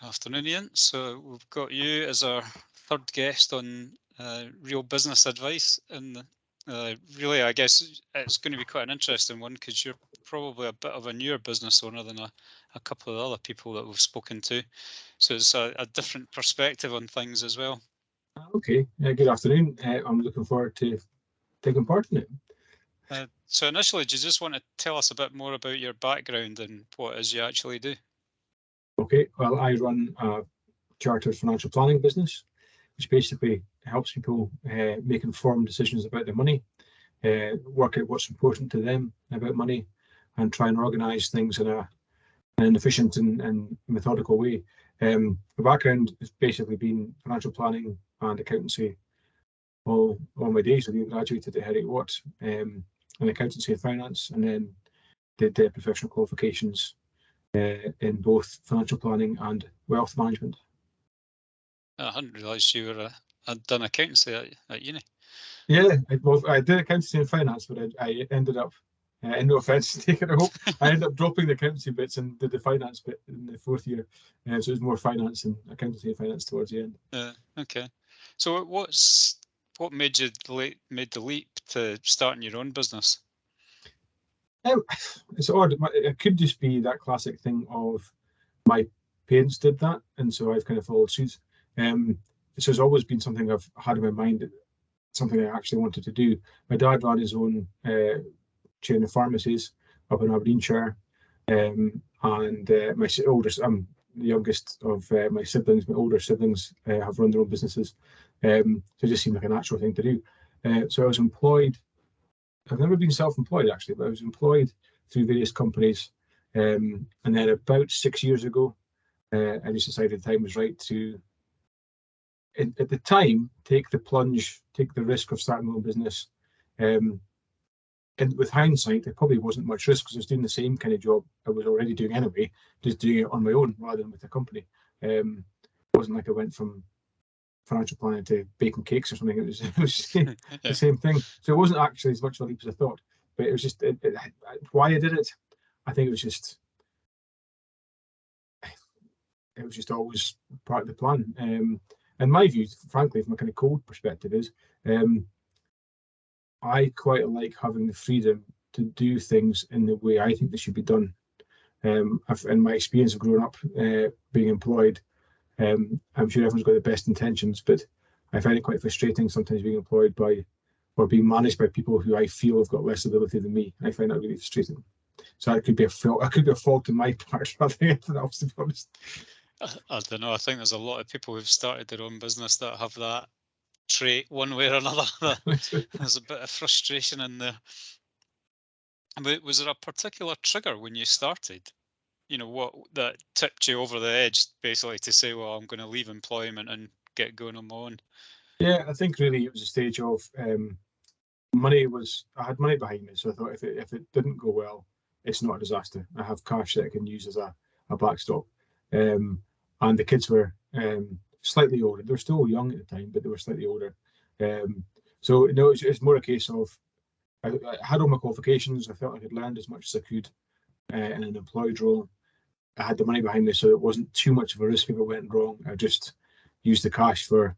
Afternoon, Ian. So we've got you as our third guest on real business advice, and really, I guess it's going to be quite an interesting one because you're probably a bit of a newer business owner than a couple of other people that we've spoken to. So it's a different perspective on things as well. Okay, good afternoon. I'm looking forward to taking part in it. So initially, do you just want to tell us a bit more about your background and what it is you actually do? Okay, well, I run a chartered financial planning business, which basically helps people make informed decisions about their money, work out what's important to them about money, and try and organise things in an efficient and methodical way. My background has basically been financial planning and accountancy all my days. I graduated at Heriot Watt in accountancy and finance, and then did professional qualifications in both financial planning and wealth management. I hadn't realised you were had done accountancy at uni. Yeah, I did accountancy and finance, but I ended up, and no offence taken, I hope, I ended up dropping the accountancy bits and did the finance bit in the fourth year. So it was more finance and accountancy and finance towards the end. Okay. So what made the leap to starting your own business? It's odd. It could just be that classic thing of my parents did that, and so I've kind of followed suit. So it's always been something I've had in my mind, something I actually wanted to do. My dad ran his own chain of pharmacies up in Aberdeenshire, and my oldest, I'm the youngest of my siblings. My older siblings have run their own businesses, so it just seemed like a natural thing to do. So I was employed. I've never been self-employed actually, but I was employed through various companies, and then about 6 years ago, I just decided the time was right to, at the time, take the plunge, take the risk of starting my own business. And with hindsight, there probably wasn't much risk because I was doing the same kind of job I was already doing anyway, just doing it on my own rather than with a company. It wasn't like I went from financial planning to baking cakes or something. It was the same thing. So it wasn't actually as much of a leap as I thought, but it was just why I did it. I think it was just always part of the plan. And my view, frankly, from a kind of cold perspective, is I quite like having the freedom to do things in the way I think they should be done. In my experience of growing up being employed, I'm sure everyone's got the best intentions, but I find it quite frustrating sometimes being employed by or being managed by people who I feel have got less ability than me. I find that really frustrating. So it could be a fault on my part rather than anything else, to be honest. I don't know. I think there's a lot of people who've started their own business that have that trait one way or another. There's a bit of frustration in there. But was there a particular trigger when you started? What that tipped you over the edge, basically, to say, well, I'm going to leave employment and get going on my own? Yeah, I think really it was a stage of money. I had money behind me, so I thought if it didn't go well, it's not a disaster. I have cash that I can use as a backstop. And the kids were slightly older. They were still young at the time, but they were slightly older. So no, it's more a case of I had all my qualifications. I felt I could learn as much as I could in an employed role. I had the money behind me, so it wasn't too much of a risk if it went wrong. I just used the cash for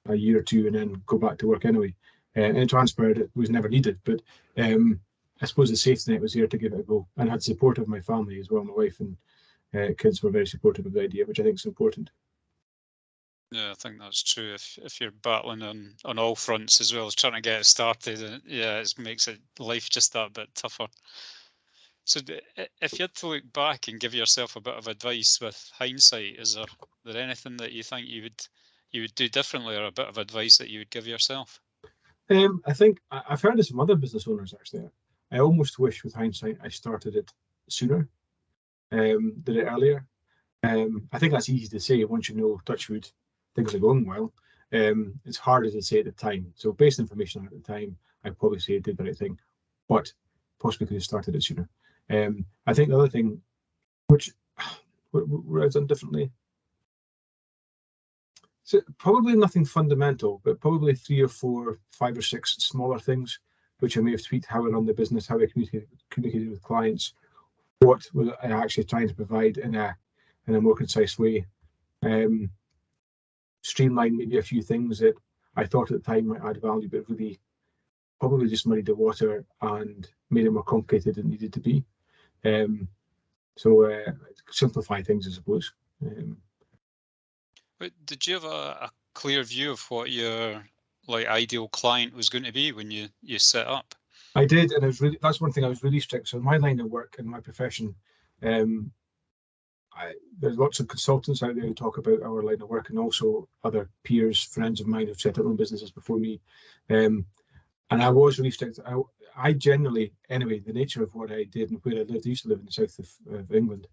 a year or two and then go back to work anyway. And it transpired it was never needed, but I suppose the safety net was there to give it a go, and had support of my family as well. My wife and kids were very supportive of the idea, which I think is important. Yeah, I think that's true. If you're battling on all fronts as well as trying to get it started, it makes life just that bit tougher. So if you had to look back and give yourself a bit of advice with hindsight, is there anything that you think you would do differently, or a bit of advice that you would give yourself? I think I've heard of some other business owners actually. I almost wish, with hindsight, I started it sooner, did it earlier. I think that's easy to say once you know, touch wood, things are going well. It's harder to say at the time. So based on information at the time, I'd probably say I did the right thing, but possibly could have started it sooner. I think the other thing, which would I've done differently, so probably nothing fundamental, but probably 3 or 4, 5 or 6 smaller things, which I may have tweaked how I run the business, how I communicated with clients, what was I actually trying to provide in a more concise way. streamline maybe a few things that I thought at the time might add value, but really probably just muddied the water and made it more complicated than it needed to be. So simplify things, I suppose. But did you have a clear view of what your ideal client was going to be when you set up? I did, and that's one thing I was really strict. So in my line of work and my profession, there's lots of consultants out there who talk about our line of work, and also other peers, friends of mine who've set up their own businesses before me. And I was really strict. I generally, anyway, the nature of what I did and where I lived, I used to live in the south of England.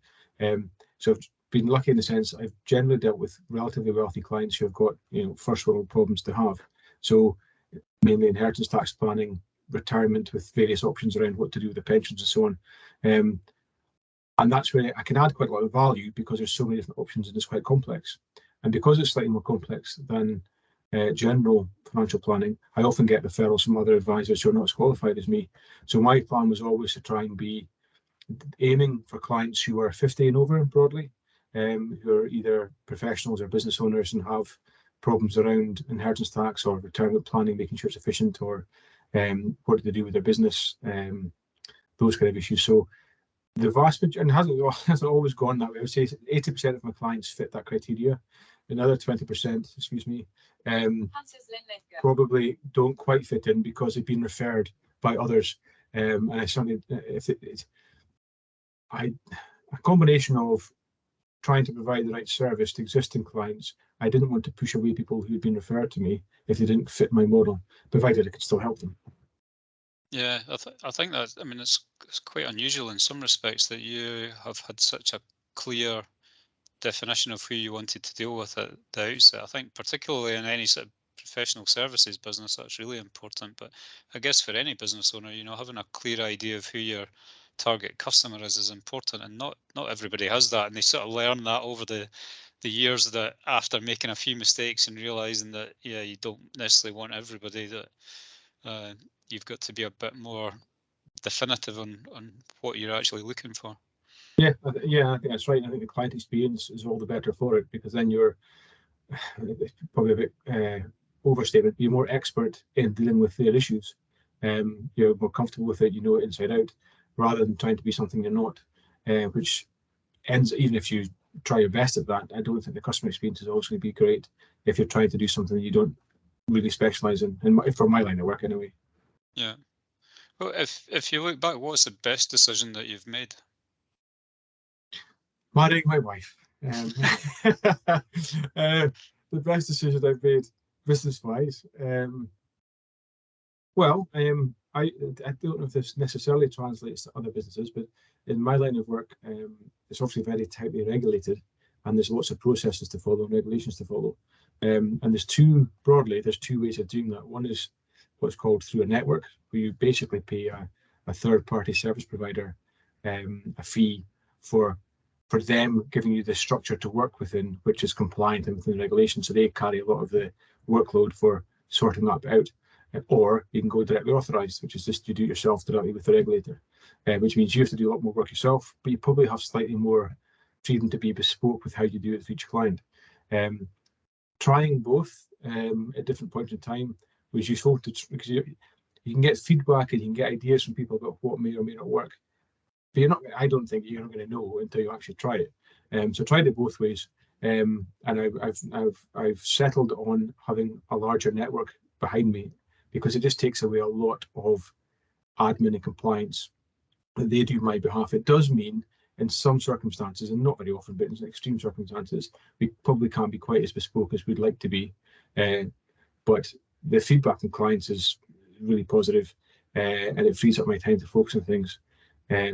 So I've been lucky in the sense I've generally dealt with relatively wealthy clients who have got, first world problems to have. So mainly inheritance tax planning, retirement with various options around what to do with the pensions and so on. And that's where I can add quite a lot of value because there's so many different options and it's quite complex. And because it's slightly more complex than general financial planning, I often get referrals from other advisors who are not as qualified as me. So my plan was always to try and be aiming for clients who are 50 and over broadly, who are either professionals or business owners and have problems around inheritance tax or retirement planning, making sure it's efficient, or what do they do with their business, those kind of issues. So the vast majority, and hasn't always gone that way. I would say 80% of my clients fit that criteria. Another 20%, excuse me, probably don't quite fit in because they've been referred by others. And I certainly, a combination of trying to provide the right service to existing clients, I didn't want to push away people who'd been referred to me if they didn't fit my model, provided I could still help them. Yeah, I think that, I mean, it's quite unusual in some respects that you have had such a clear definition of who you wanted to deal with at the outset. I think particularly in any sort of professional services business, that's really important. But I guess for any business owner, having a clear idea of who your target customer is important, and not everybody has that, and they sort of learn that over the years, that after making a few mistakes and realizing that you don't necessarily want everybody, that you've got to be a bit more definitive on what you're actually looking for. Yeah, I think that's right. I think the client experience is all the better for it, because then you're probably a bit overstatement. You're more expert in dealing with their issues. You're more comfortable with it. You know it inside out, rather than trying to be something you're not. Which ends, even if you try your best at that, I don't think the customer experience is always going to be great if you're trying to do something that you don't really specialize in. And for my line of work, anyway. Yeah. Well, if you look back, what's the best decision that you've made? Marrying my wife. The best decision I've made business-wise. I don't know if this necessarily translates to other businesses, but in my line of work, it's obviously very tightly regulated, and there's lots of processes to follow and regulations to follow. And there's two ways of doing that. One is what's called through a network, where you basically pay a third-party service provider a fee for them giving you the structure to work within, which is compliant and within the regulation. So they carry a lot of the workload for sorting that out. Or you can go directly authorised, which is just you do it yourself directly with the regulator, which means you have to do a lot more work yourself, but you probably have slightly more freedom to be bespoke with how you do it for each client. Trying both at different points in time was useful because you can get feedback and you can get ideas from people about what may or may not work. But I don't think you're not going to know until you actually try it. So I tried it both ways, and I've settled on having a larger network behind me, because it just takes away a lot of admin and compliance that they do on my behalf. It does mean in some circumstances, and not very often, but in extreme circumstances, we probably can't be quite as bespoke as we'd like to be. But the feedback from clients is really positive, and it frees up my time to focus on things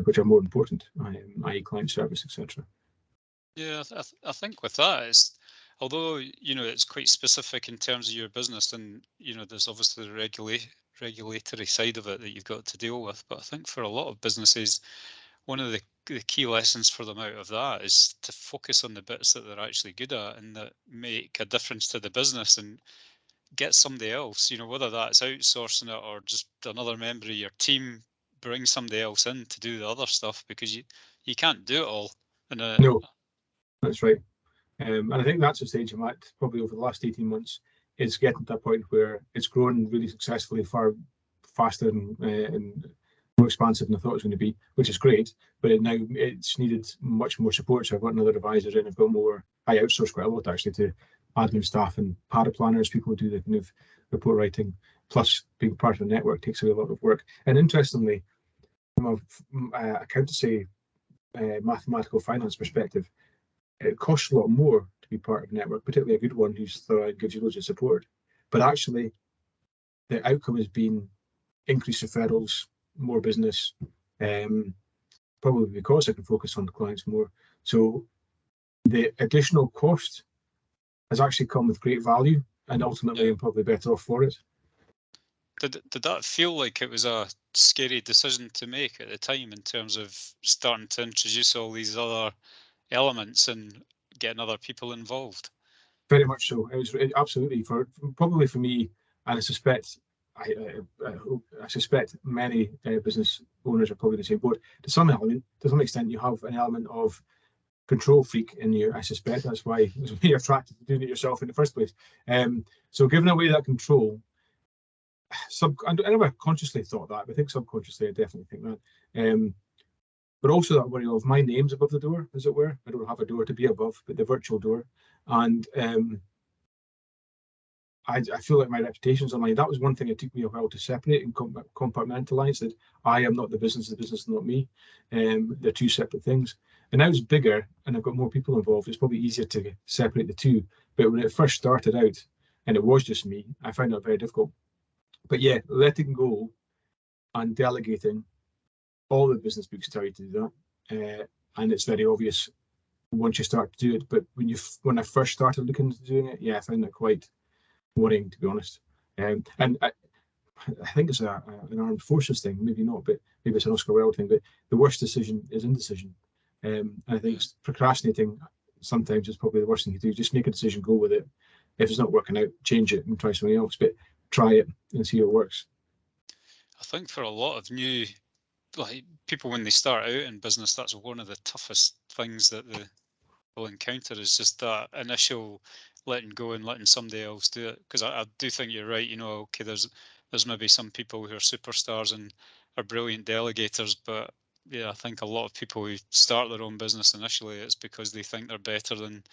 which are more important, i.e. client service, etc. Yeah, I think with that, it's, although it's quite specific in terms of your business, and there's obviously the regulatory side of it that you've got to deal with. But I think for a lot of businesses, one of the key lessons for them out of that is to focus on the bits that they're actually good at and that make a difference to the business, and get somebody else, whether that's outsourcing it or just another member of your team, bring somebody else in to do the other stuff, because you can't do it all. No, that's right. And I think that's the stage I'm at probably over the last 18 months, is getting to a point where it's grown really successfully, far faster and more expansive than I thought it was going to be, which is great. But it's needed much more support. So I've got another advisor in. I've got more. I outsource quite a lot actually to admin staff and paraplanners, people who do the kind of report writing. Plus, being part of the network takes away a lot of work. And interestingly, from a accountancy, mathematical finance perspective, it costs a lot more to be part of a network, particularly a good one who's thorough and gives you loads of support. But actually, the outcome has been increased referrals, more business, probably because I can focus on the clients more. So the additional cost has actually come with great value, and ultimately I'm probably better off for it. Did that feel like it was a scary decision to make at the time in terms of starting to introduce all these other elements and getting other people involved? Very much so. It was absolutely probably for me, and I suspect I suspect many business owners are probably the same boat. To some extent, you have an element of control freak in you. I suspect that's why you're attracted to doing it yourself in the first place. So giving away that control, I never consciously thought that, but I think subconsciously I definitely think that. But also that worry of my name's above the door, as it were. I don't have a door to be above, but the virtual door. And I feel like my reputation's online. That was one thing it took me a while to separate and compartmentalize, that I am not the business is not me. They're two separate things. And now it's bigger and I've got more people involved. It's probably easier to separate the two. But when it first started out and it was just me, I found that very difficult. But yeah, letting go and delegating, all the business books tell you to do that. And it's very obvious once you start to do it. But when I first started looking into doing it, yeah, I found that quite worrying, to be honest. And I think it's an armed forces thing, maybe not, but maybe it's an Oscar Wilde thing. But the worst decision is indecision. I think procrastinating sometimes is probably the worst thing you do. Just make a decision, go with it. If it's not working out, change it and try something else. But try it and see how it works. I think for a lot of new people, when they start out in business, that's one of the toughest things that they will encounter, is just that initial letting go and letting somebody else do it. Because I do think you're right. Okay, there's maybe some people who are superstars and are brilliant delegators, but yeah, I think a lot of people who start their own business initially, it's because they think they're better than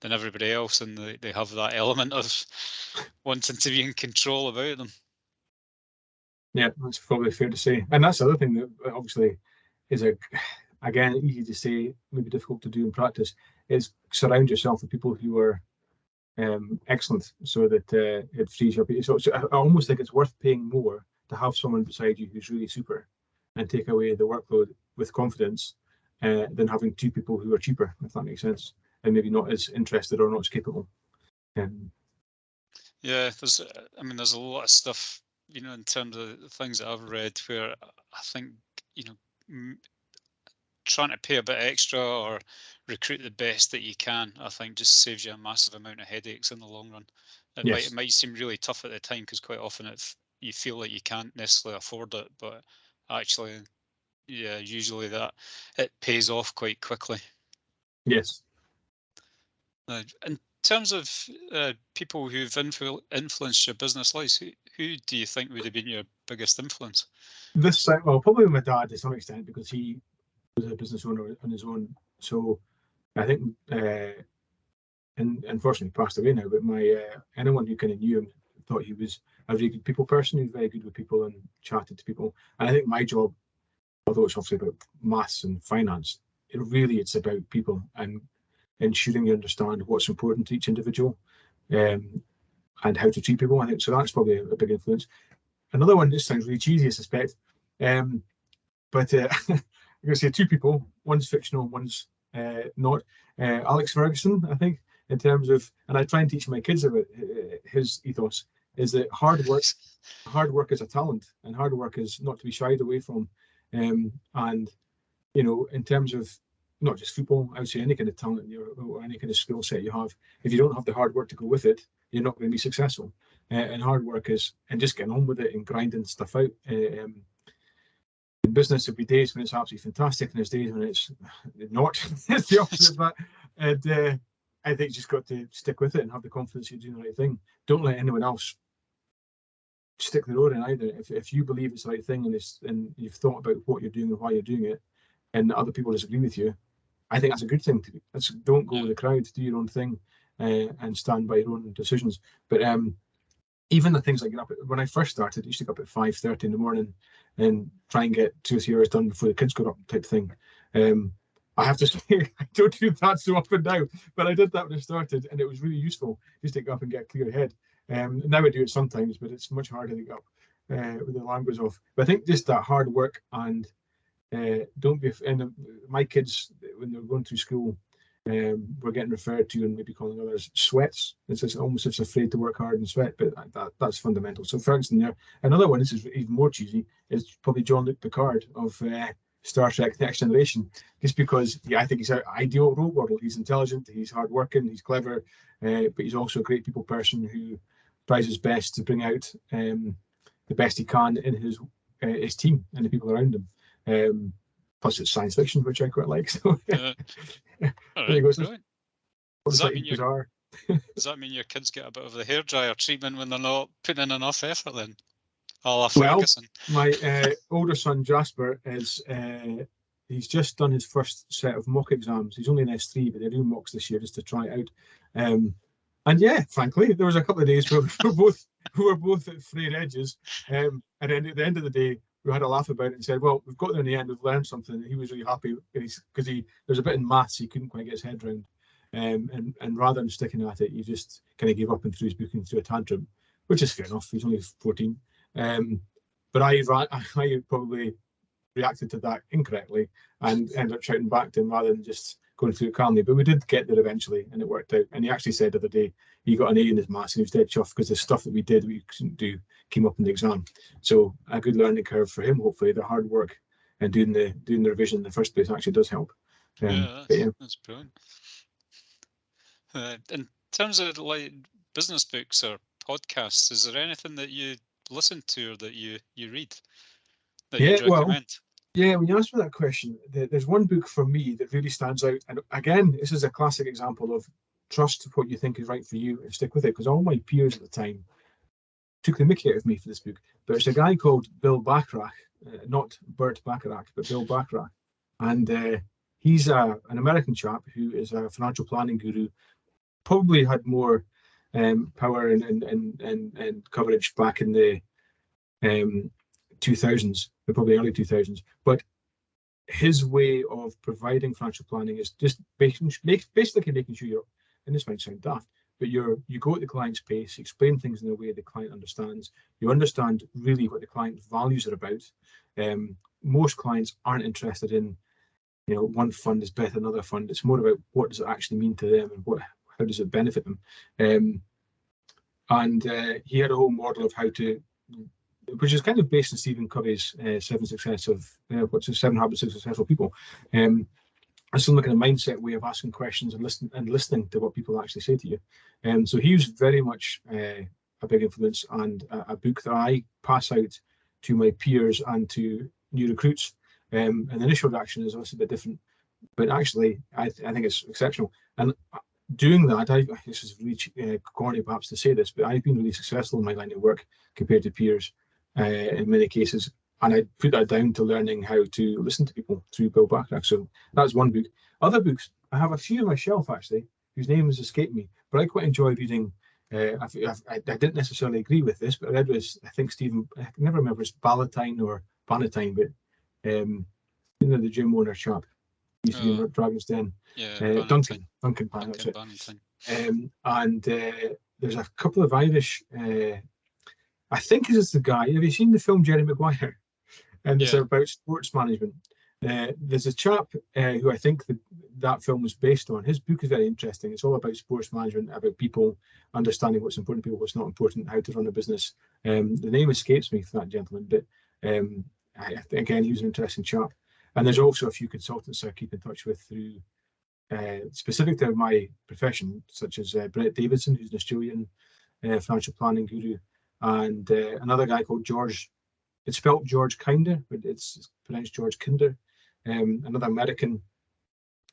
everybody else, and they have that element of wanting to be in control about them. Yeah, that's probably fair to say. And that's the other thing that obviously is again, easy to say, maybe difficult to do in practice, is surround yourself with people who are excellent, so that it frees you up. So I almost think it's worth paying more to have someone beside you who's really super and take away the workload with confidence than having two people who are cheaper, if that makes sense, and maybe not as interested or not as capable. Yeah, there's a lot of stuff, in terms of the things that I've read, where I think, trying to pay a bit extra or recruit the best that you can, I think just saves you a massive amount of headaches in the long run. It might seem really tough at the time, because quite often you feel like you can't necessarily afford it, but actually, yeah, usually that it pays off quite quickly. Yes. In terms of people who've influenced your business life, who do you think would have been your biggest influence? Well, probably my dad to some extent, because he was a business owner on his own. So I think, and unfortunately passed away now, but anyone who kind of knew him thought he was a very good people person, who's very good with people and chatted to people. And I think my job, although it's obviously about maths and finance, it's about people and ensuring you understand what's important to each individual, and how to treat people. I think so. That's probably a big influence. Another one, this sounds really cheesy, I suspect, but I'm going to say two people. One's fictional, one's not. Alex Ferguson, I think, in terms of, and I try and teach my kids about his ethos, is that hard work is a talent, and hard work is not to be shied away from. And in terms of not just football, I would say any kind of talent or any kind of skill set you have, if you don't have the hard work to go with it, you're not going to be successful. And hard work and just getting on with it and grinding stuff out. In business, there'll be days when it's absolutely fantastic, and there's days when it's not. It's the opposite of that. And I think you just got to stick with it and have the confidence you're doing the right thing. Don't let anyone else stick their oar in either. If you believe it's the right thing and you've thought about what you're doing and why you're doing it, and other people disagree with you, I think that's a good thing to do. Don't go with the crowd, do your own thing, and stand by your own decisions. But even the things like get up when I first started, I used to get up at 5:30 in the morning and try and get 2 or 3 hours done before the kids got up, type thing. I have to say, I don't do that so often now, but I did that when I started, and it was really useful just to get up and get a clear head. Now I do it sometimes, but it's much harder to get up when the alarm goes off. But I think just that hard work and don't be. And my kids, when they're going through school, were getting referred to and maybe calling others sweats. It's almost as afraid to work hard and sweat, but that's fundamental. So Ferguson there. Another one, this is even more cheesy, is probably Jean-Luc Picard of Star Trek Next Generation, just because I think he's an ideal role model. He's intelligent, he's hardworking, he's clever, but he's also a great people person who tries his best to bring out the best he can in his team and the people around him. Plus, it's science fiction, which I quite like. So there you go. Does that mean your kids get a bit of the hairdryer treatment when they're not putting in enough effort then? Ferguson. My older son Jasper he's just done his first set of mock exams. He's only in S3, but they're doing mocks this year just to try it out. And yeah, frankly, there was a couple of days where we were both at frayed edges. And then at the end of the day, we had a laugh about it and said, well, we've got there in the end, we've learned something. And he was really happy because there's a bit in maths he couldn't quite get his head around. And rather than sticking at it, he just kind of gave up and threw his book into a tantrum, which is fair enough. He's only 14. But I probably reacted to that incorrectly and ended up shouting back to him rather than just going through it calmly. But we did get there eventually, and it worked out. And he actually said the other day he got an A in his maths, and he was dead chuffed because the stuff that we couldn't do came up in the exam. So a good learning curve for him. Hopefully, the hard work and doing the revision in the first place actually does help. That's brilliant. In terms of like business books or podcasts, is there anything that you listen to or that you read that you'd recommend? When you asked me that question, there's one book for me that really stands out. And again, this is a classic example of trust what you think is right for you and stick with it. Because all my peers at the time took the mickey out of me for this book. But it's a guy called Bill Bacharach, not Burt Bacharach, but Bill Bacharach. And he's an American chap who is a financial planning guru, probably had more power and coverage back in the 2000s, probably early 2000s. But his way of providing financial planning is just basically making sure you're, and this might sound daft, but you go at the client's pace, you explain things in a way the client understands, you understand really what the client's values are about. Most clients aren't interested in, one fund is better than another fund. It's more about what does it actually mean to them and how does it benefit them. And he had a whole model of how to, which is kind of based on Stephen Covey's 7 Habits of Successful People. It's like a mindset way of asking questions and listening to what people actually say to you. So he was very much a big influence, and a book that I pass out to my peers and to new recruits. And the initial reaction is obviously a bit different, but actually I think it's exceptional. And doing that, this is really corny perhaps to say this, but I've been really successful in my line of work compared to peers in many cases. And I put that down to learning how to listen to people through Bill Bacharach. So that's one book. Other books, I have a few on my shelf actually, whose name has escaped me, but I quite enjoy reading. I didn't necessarily agree with this, but I read was, I think Stephen, I can never remember if it's Ballantyne or Bannatyne, but the gym owner chap. Used to be in Dragon's Den. Duncan Bannatyne. And there's a couple of Irish, I think this is the guy. Have you seen the film Jerry Maguire? And it's about sports management. There's a chap who I think that film was based on. His book is very interesting. It's all about sports management, about people understanding what's important to people, what's not important, how to run a business. The name escapes me for that gentleman, but again, he was an interesting chap. And there's also a few consultants I keep in touch with through specific to my profession, such as Brett Davidson, who's an Australian financial planning guru, and another guy called George. It's spelled George Kinder, but it's pronounced George Kinder, another American.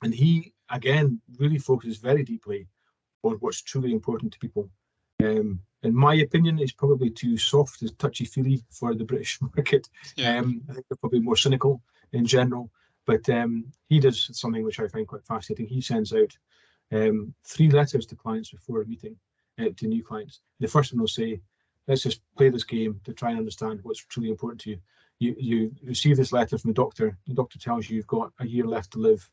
And he, again, really focuses very deeply on what's truly important to people. In my opinion, it's probably too soft, as touchy-feely for the British market. Yeah. I think they're probably more cynical in general. But he does something which I find quite fascinating. He sends out 3 letters to clients before a meeting, to new clients. The first one will say, let's just play this game to try and understand what's truly important to you. You receive this letter from the doctor. The doctor tells you you've got a year left to live.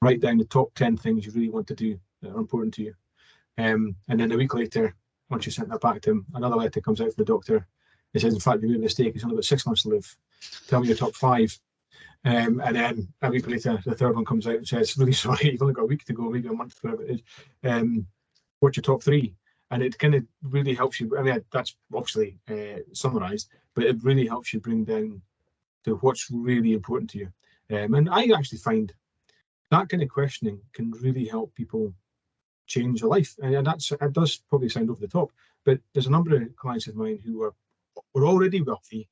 Write down the top 10 things you really want to do that are important to you. And then a week later, once you sent that back to him, another letter comes out from the doctor. It says, in fact, you made a mistake. It's only got 6 months to live. Tell me your top 5. And then a week later, the third one comes out and says, really sorry, you've only got a week to go, maybe a month, whatever it is. What's your top 3? And it kind of really helps you. I mean, that's obviously summarized, but it really helps you bring down to what's really important to you. And I actually find that kind of questioning can really help people change their life. And that does probably sound over the top, but there's a number of clients of mine who were already wealthy,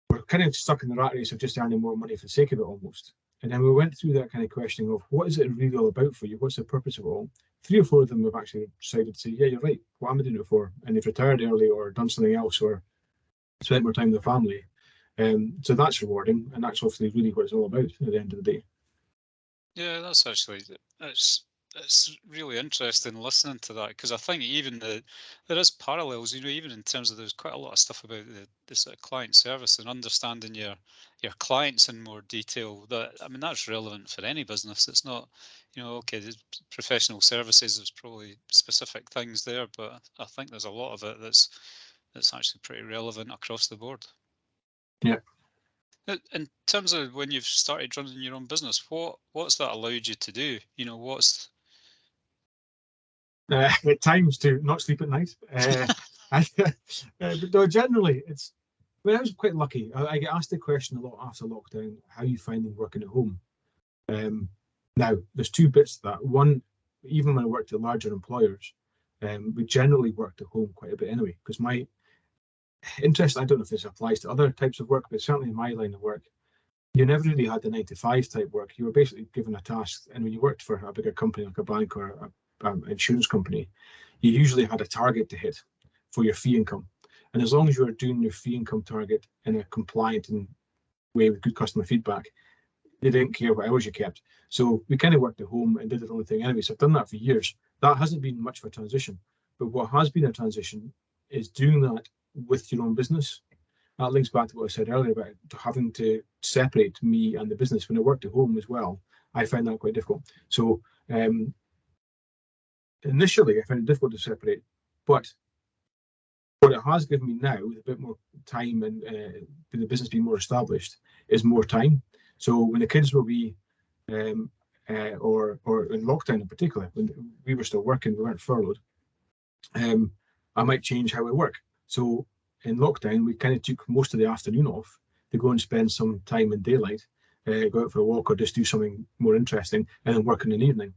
were kind of stuck in the rat race of just earning more money for the sake of it almost. And then we went through that kind of questioning of what is it really all about for you? What's the purpose of it all? 3 or 4 of them have actually decided to say, yeah, you're right. What am I doing it for? And they've retired early or done something else or spent more time with their family. So that's rewarding. And that's obviously really what it's all about at the end of the day. Yeah, that's actually, it's really interesting listening to that, because I think even there is parallels, even in terms of there's quite a lot of stuff about the sort of client service and understanding your clients in more detail. That, I mean, that's relevant for any business. It's not, okay, there's professional services, there's probably specific things there, but I think there's a lot of it that's actually pretty relevant across the board. Yeah. In terms of when you've started running your own business, what's that allowed you to do? What's at times to not sleep at night. But no, generally, I was quite lucky. I get asked the question a lot after lockdown, how are you finding working at home? Now, there's 2 bits to that. One, even when I worked at larger employers, we generally worked at home quite a bit anyway, because my interest, I don't know if this applies to other types of work, but certainly in my line of work, you never really had the 9-to-5 type work. You were basically given a task, and when you worked for a bigger company like a bank or an insurance company, you usually had a target to hit for your fee income. And as long as you were doing your fee income target in a compliant way with good customer feedback, they didn't care what hours you kept. So we kind of worked at home and did our own thing anyway. So I've done that for years. That hasn't been much of a transition. But what has been a transition is doing that with your own business. That links back to what I said earlier about having to separate me and the business. When I worked at home as well, I found that quite difficult. So initially, I found it difficult to separate, but what it has given me now, with a bit more time and the business being more established, is more time. So when the kids will be, or in lockdown in particular, when we were still working, we weren't furloughed, I might change how I work. So in lockdown, we kind of took most of the afternoon off to go and spend some time in daylight, go out for a walk or just do something more interesting, and then work in the evening.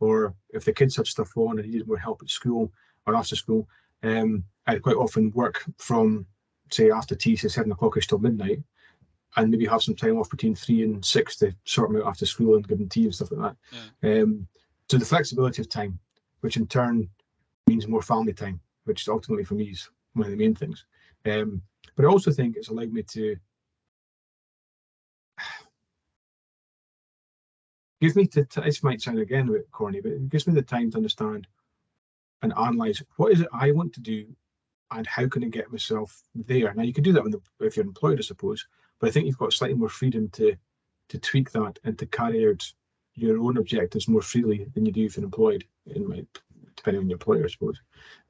Or if the kids had stuff on and needed more help at school or after school, I'd quite often work from, say, after tea, say 7 o'clock till midnight, and maybe have some time off between 3 and 6 to sort them out after school and give them tea and stuff like that. Yeah. So the flexibility of time, which in turn means more family time, which ultimately for me is one of the main things. But I also think it's allowed me to give me this might sound again a bit corny, but it gives me the time to understand and analyze what is it I want to do and how can I get myself there. Now you can do that if you're employed, I suppose, but I think you've got slightly more freedom to tweak that and to carry out your own objectives more freely than you do if you're employed, depending on your employer, I suppose.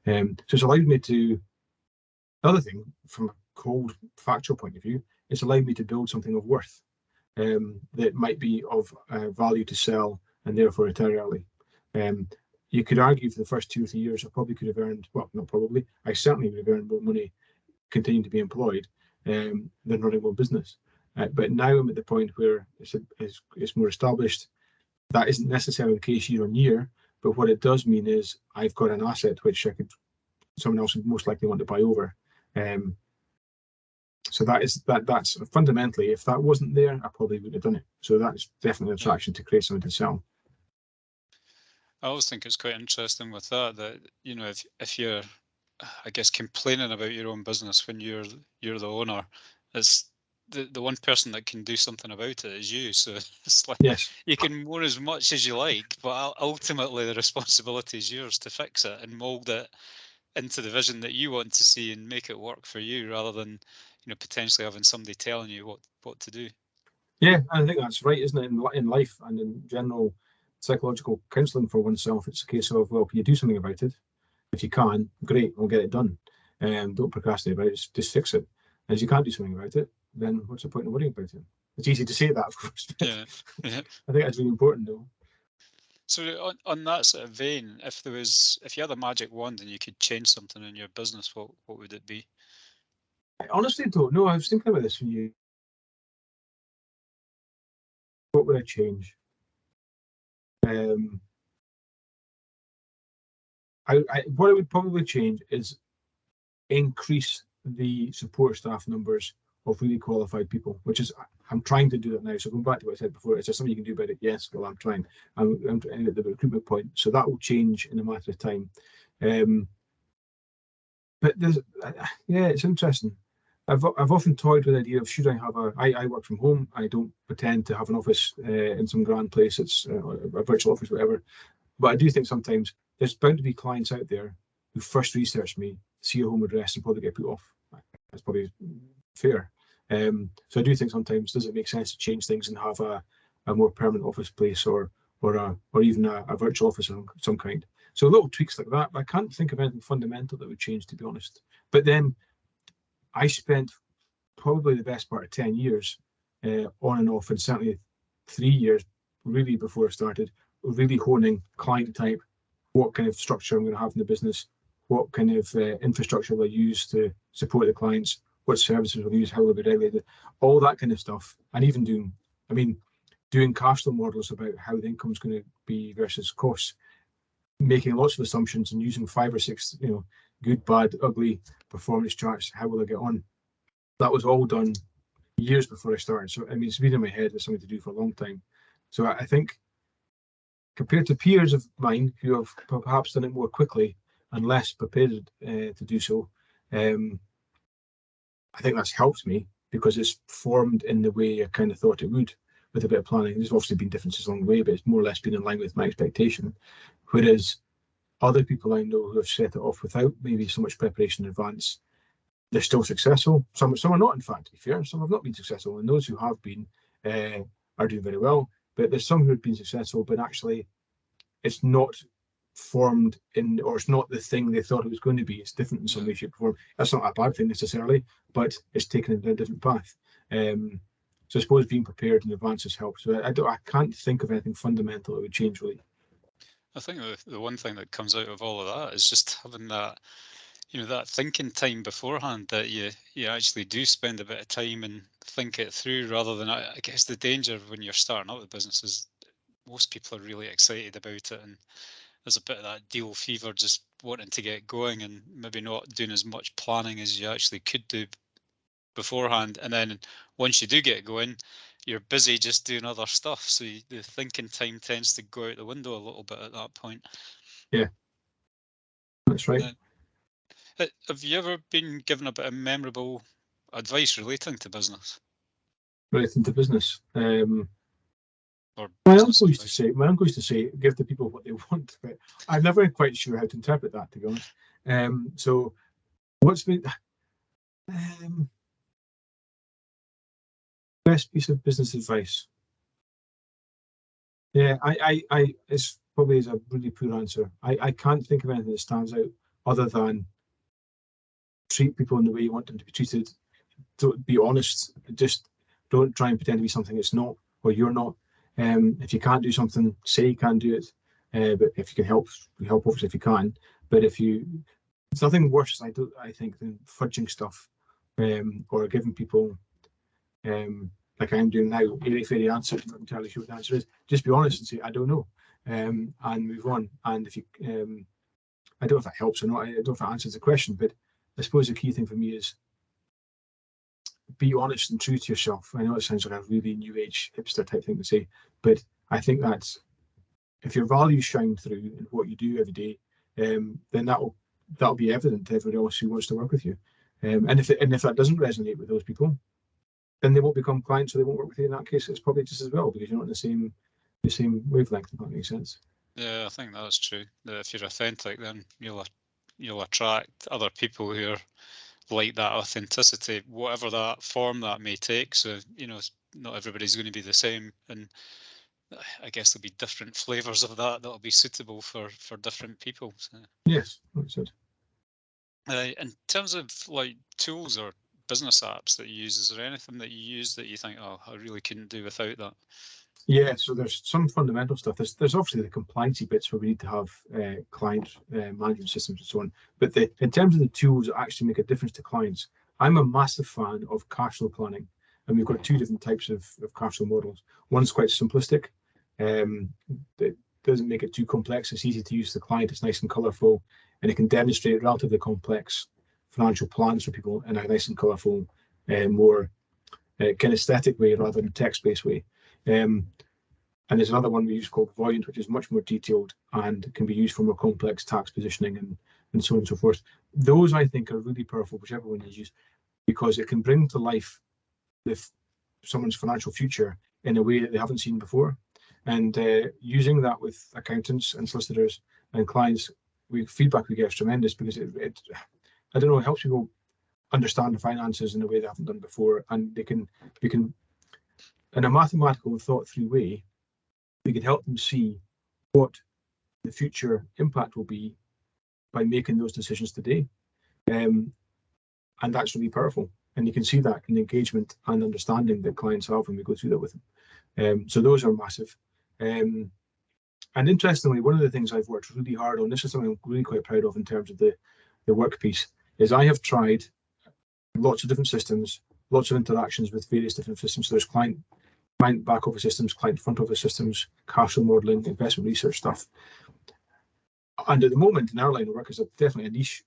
So it's allowed me to, the other thing from a cold factual point of view, it's allowed me to build something of worth that might be of value to sell and therefore retire early. You could argue for the first 2 or 3 years, I probably could have earned, well, not probably, I certainly would have earned more money continuing to be employed than running one business. But now I'm at the point where it's more established. That isn't necessarily the case year on year, but what it does mean is I've got an asset which someone else would most likely want to buy over. So that's fundamentally, if that wasn't there, I probably wouldn't have done it. So that's definitely an attraction to create something to sell. I always think it's quite interesting with that you know, if you're, I guess, complaining about your own business when you're the owner, it's the one person that can do something about it is you. So it's like Yes. you can moan as much as you like, but ultimately the responsibility is yours to fix it and mold it into the vision that you want to see and make it work for you, rather than, you know, potentially having somebody telling you what to do. Yeah, I think that's right, isn't it? In life and in general psychological counselling for oneself, it's a case of, well, can you do something about it? If you can, great, we'll get it done. Don't procrastinate about it, just fix it. And if you can't do something about it, then what's the point of worrying about it? It's easy to say that, of course, but Yeah. Yeah. I think that's really important, though. So on that sort of vein, if you had a magic wand and you could change something in your business, what would it be? I honestly don't know. I was thinking about this when you. What would I change? Um, what I would probably change is increase the support staff numbers of really qualified people, which is I'm trying to do that now. So going back to what I said before, is there something you can do about it? Yes, well, I'm trying. I'm at the recruitment point, so that will change in a matter of time. But there's, yeah, it's interesting. I've often toyed with the idea of should I have I work from home. I don't pretend to have an office in some grand place. It's a virtual office, whatever. But I do think sometimes there's bound to be clients out there who first research me, see a home address, and probably get put off. That's probably fair. So I do think sometimes does it make sense to change things and have a more permanent office place or even a virtual office of some kind. So little tweaks like that, but I can't think of anything fundamental that would change, to be honest. But then I spent probably the best part of 10 years on and off, and certainly 3 years really before I started, really honing client type, what kind of structure I'm going to have in the business, what kind of infrastructure will I use to support the clients, what services will I use, how will I be regulated, all that kind of stuff. And even doing cash flow models about how the income is going to be versus costs, making lots of assumptions and using 5 or 6, good, bad, ugly performance charts. How will I get on? That was all done years before I started. So I mean, it's been in my head as something to do for a long time. So I think compared to peers of mine who have perhaps done it more quickly and less prepared to do so, um, I think that's helped me because it's formed in the way I kind of thought it would with a bit of planning. There's obviously been differences along the way, but it's more or less been in line with my expectation. Whereas other people I know who have set it off without maybe so much preparation in advance, they're still successful. Some are not, in fact, to be fair. Some have not been successful, and those who have been are doing very well. But there's some who have been successful, but actually it's not formed in, or it's not the thing they thought it was going to be. It's different in some way, shape, or form. That's not a bad thing necessarily, but it's taken a different path. So I suppose being prepared in advance has helped. So I can't think of anything fundamental that would change really. I think the one thing that comes out of all of that is just having that, you know, that thinking time beforehand, that you actually do spend a bit of time and think it through, rather than, I guess the danger when you're starting out the business is most people are really excited about it, and there's a bit of that deal fever, just wanting to get going and maybe not doing as much planning as you actually could do beforehand. And then once you do get going, you're busy just doing other stuff. So the thinking time tends to go out the window a little bit at that point. Yeah, that's right. Have you ever been given a bit of memorable advice relating to business Relating to business. or My business uncle used to advice? say, give the people what they want, but I'm never quite sure how to interpret that, to be honest. So what's been best piece of business advice? Yeah, it's probably is a really poor answer. I can't think of anything that stands out other than treat people in the way you want them to be treated. Don't be honest. Just don't try and pretend to be something it's not or you're not. If you can't do something, say you can't do it. But if you can help, obviously if you can. But if you, it's nothing worse. I think than fudging stuff, or giving people, like I'm doing now, airy fairy answers. Not entirely sure what the answer is. Just be honest and say I don't know, and move on. And if you, I don't know if that helps or not. I don't know if that answers the question, but I suppose the key thing for me is be honest and true to yourself. I know it sounds like a really new age hipster type thing to say, but I think that's if your values shine through in what you do every day, then that'll be evident to everybody else who wants to work with you. And if that doesn't resonate with those people, then they won't become clients, or they won't work with you. In that case, it's probably just as well, because you're not in the same wavelength, if that makes sense. Yeah, I think that's true. If you're authentic, then you'll attract other people who are like that authenticity, whatever that form that may take. So, not everybody's going to be the same, and I guess there'll be different flavors of that'll be suitable for different people. So. Yes, that's it. In terms of like tools or business apps that you use, is there anything that you use that you think, oh, I really couldn't do without that? Yeah, so there's some fundamental stuff. There's obviously the compliancy bits where we need to have client management systems and so on. But in terms of the tools that actually make a difference to clients, I'm a massive fan of cash flow planning. And we've got two different types of cash flow models. One's quite simplistic. It doesn't make it too complex. It's easy to use for the client. It's nice and colourful, and it can demonstrate relatively complex financial plans for people in a nice and colourful, more kinesthetic way rather than text-based way. And there's another one we use called Voyant, which is much more detailed and can be used for more complex tax positioning and so on and so forth. Those, I think, are really powerful, whichever one you use, because it can bring to life someone's financial future in a way that they haven't seen before. And using that with accountants and solicitors and clients, feedback we get is tremendous, because it I don't know, it helps people understand the finances in a way they haven't done before, and we can, in a mathematical and thought through way, we can help them see what the future impact will be by making those decisions today. And that's really powerful. And you can see that in the engagement and understanding that clients have when we go through that with them. So those are massive. And interestingly, one of the things I've worked really hard on, this is something I'm really quite proud of in terms of the work piece, is I have tried lots of different systems, lots of interactions with various different systems. So there's client back office systems, client front office systems, cash flow modeling, investment research stuff. And at the moment in our line of work, is definitely a niche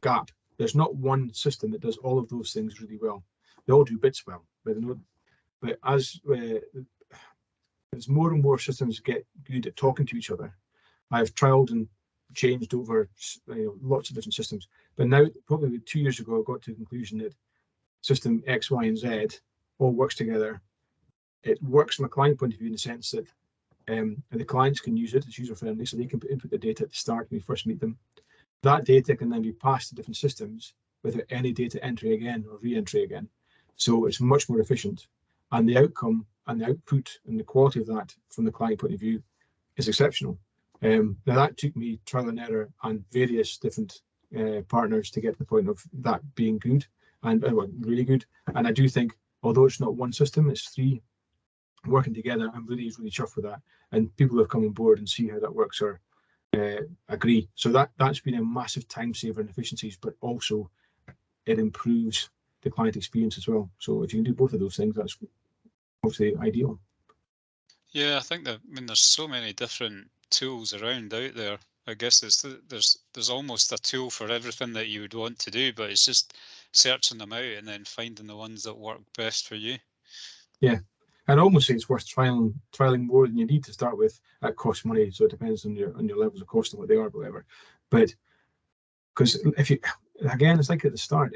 gap. There's not one system that does all of those things really well. They all do bits well, but as more and more systems get good at talking to each other, I've trialed and changed over lots of different systems. But now, probably 2 years ago, I got to the conclusion that system X, Y, and Z all works together. It works from a client point of view in the sense that the clients can use it. It's user friendly, so they can input the data at the start when we first meet them. That data can then be passed to different systems without any data entry again or re-entry again. So it's much more efficient, and the outcome and the output and the quality of that from the client point of view is exceptional. Now that took me trial and error and various different partners to get to the point of that being good and really good. And I do think, although it's not one system, it's three working together, I'm really chuffed with that. And people who have come on board and see how that works are agree. So that's been a massive time saver and efficiencies, but also it improves the client experience as well. So if you can do both of those things, that's obviously ideal. Yeah, I think there's so many different tools around out there. I guess there's almost a tool for everything that you would want to do, but it's just searching them out and then finding the ones that work best for you. Yeah, and I almost say it's worth trialing more than you need to start with. That costs money, so it depends on your levels of cost and what they are, whatever. But because if you, again, it's like at the start,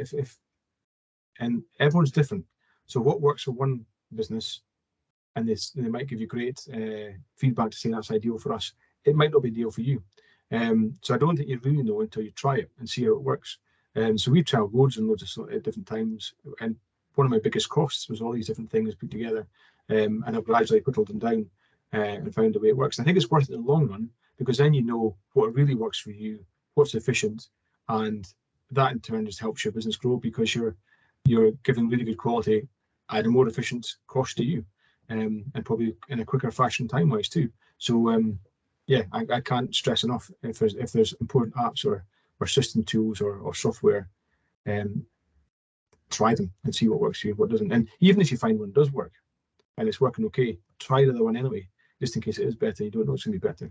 and everyone's different. So what works for one business, and they might give you great feedback to say that's ideal for us, it might not be ideal for you. So I don't think you really know until you try it and see how it works. So we've tried loads and loads of different times, and one of my biggest costs was all these different things put together, and I've gradually whittled them down and found the way it works. And I think it's worth it in the long run, because then you know what really works for you, what's efficient, and that in turn just helps your business grow, because you're giving really good quality at a more efficient cost to you, and probably in a quicker fashion time-wise too. So yeah, I can't stress enough, if there's important apps or system tools or software, try them and see what works for you, what doesn't. And even if you find one does work and it's working okay, try the other one anyway, just in case it is better. You don't know it's going to be better.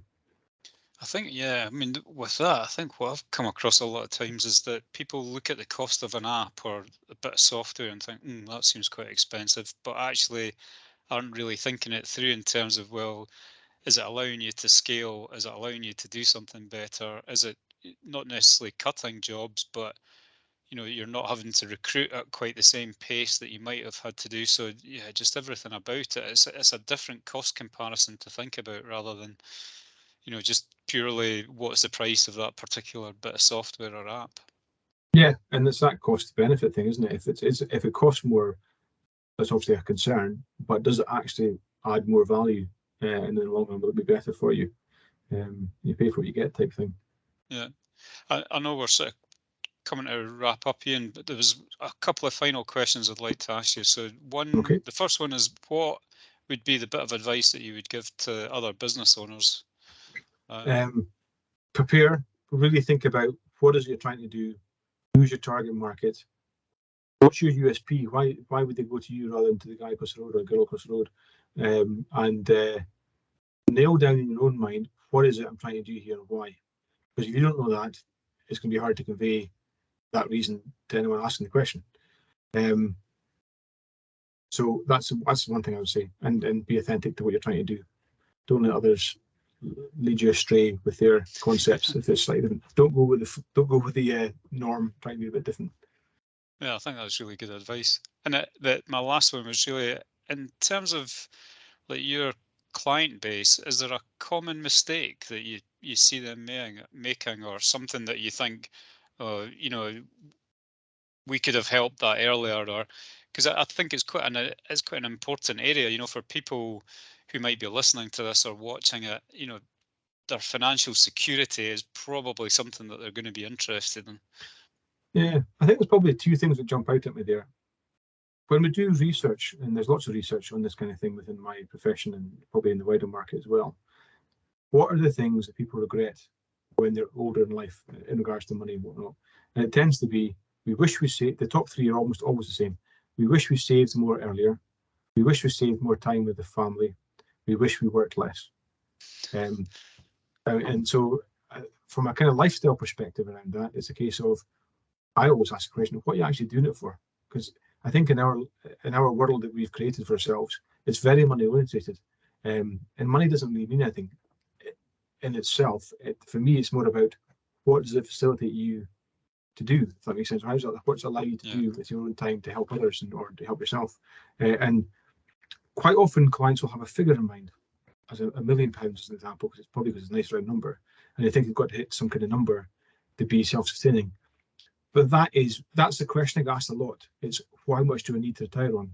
I think, yeah, I mean, with that, I think what I've come across a lot of times is that people look at the cost of an app or a bit of software and think, that seems quite expensive, but actually aren't really thinking it through in terms of, well, is it allowing you to scale? Is it allowing you to do something better? Is it not necessarily cutting jobs, but you're not having to recruit at quite the same pace that you might have had to do? So yeah, just everything about it. It's a different cost comparison to think about, rather than just purely what's the price of that particular bit of software or app. Yeah, and it's that cost benefit thing, isn't it? If it costs more, that's obviously a concern. But does it actually add more value? And in the long run, will it be better for you? You pay for what you get, type thing. Yeah, I know we're sort of coming to wrap up, Ian, but there was a couple of final questions I'd like to ask you. So Okay. the first one is, what would be the bit of advice that you would give to other business owners? Prepare. Really think about what is it you're trying to do. Who's your target market? What's your USP? Why would they go to you rather than to the guy across the road or the girl across the road? And nail down in your own mind, what is it I'm trying to do here and why? Because if you don't know that, it's going to be hard to convey that reason to anyone asking the question. So that's one thing I would say, and be authentic to what you're trying to do. Don't let others lead you astray with their concepts if it's slightly different. Don't go with the norm. Try to be a bit different. Yeah, I think that's really good advice. And my last one was really, in terms of like your client base, is there a common mistake that you see them making, or something that you think, oh, we could have helped that earlier? Or because I think it's quite an important area, for people who might be listening to this or watching it. Their financial security is probably something that they're going to be interested in. Yeah, I think there's probably two things that jump out at me there. When we do research, and there's lots of research on this kind of thing within my profession and probably in the wider market as well, what are the things that people regret when they're older in life in regards to money and whatnot? And it tends to be, we wish we saved, the top three are almost always the same. We wish we saved more earlier. We wish we saved more time with the family. We wish we worked less. Um, and so, from a kind of lifestyle perspective around that, it's a case of, I always ask the question, what are you actually doing it for? Because I think in our world that we've created for ourselves, it's very money oriented, and money doesn't really mean anything in itself. For me, it's more about what does it facilitate you to do, if that makes sense. What's it allow you to do with your own time to help others or to help yourself? And quite often, clients will have a figure in mind, as £1 million as an example, because it's a nice round number, and they think they've got to hit some kind of number to be self-sustaining. But that's the question I get asked a lot. It's, how much do I need to retire on?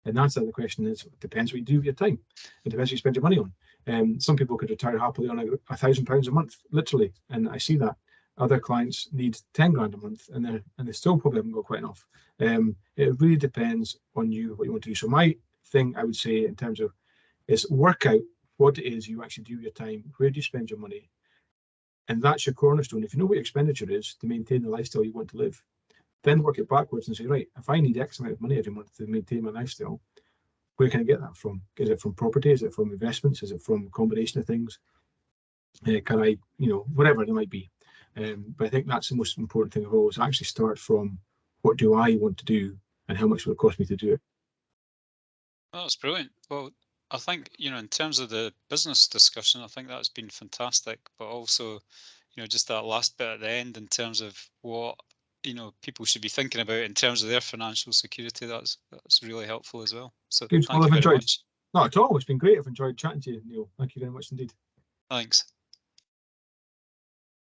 And that's the question is, it depends what you do with your time. It depends what you spend your money on. Some people could retire happily on £1,000 a month, literally, and I see that. Other clients need 10 grand a month, and they still probably haven't got quite enough. It really depends on you, what you want to do. So my thing, I would say, in terms of, is work out what it is you actually do with your time. Where do you spend your money? And that's your cornerstone. If you know what your expenditure is to maintain the lifestyle you want to live, then work it backwards and say, right, if I need X amount of money every month to maintain my lifestyle, where can I get that from? Is it from property? Is it from investments? Is it from a combination of things? Can I, whatever it might be. But I think that's the most important thing of all, is actually start from, what do I want to do and how much will it cost me to do it? Oh, that's brilliant. Well, I think, in terms of the business discussion, I think that's been fantastic, but also, just that last bit at the end in terms of what, people should be thinking about in terms of their financial security, that's really helpful as well. So Good. Well, thank you I've very enjoyed. much. Not at all. It's been great. I've enjoyed chatting to you, Neil. Thank you very much indeed. Thanks.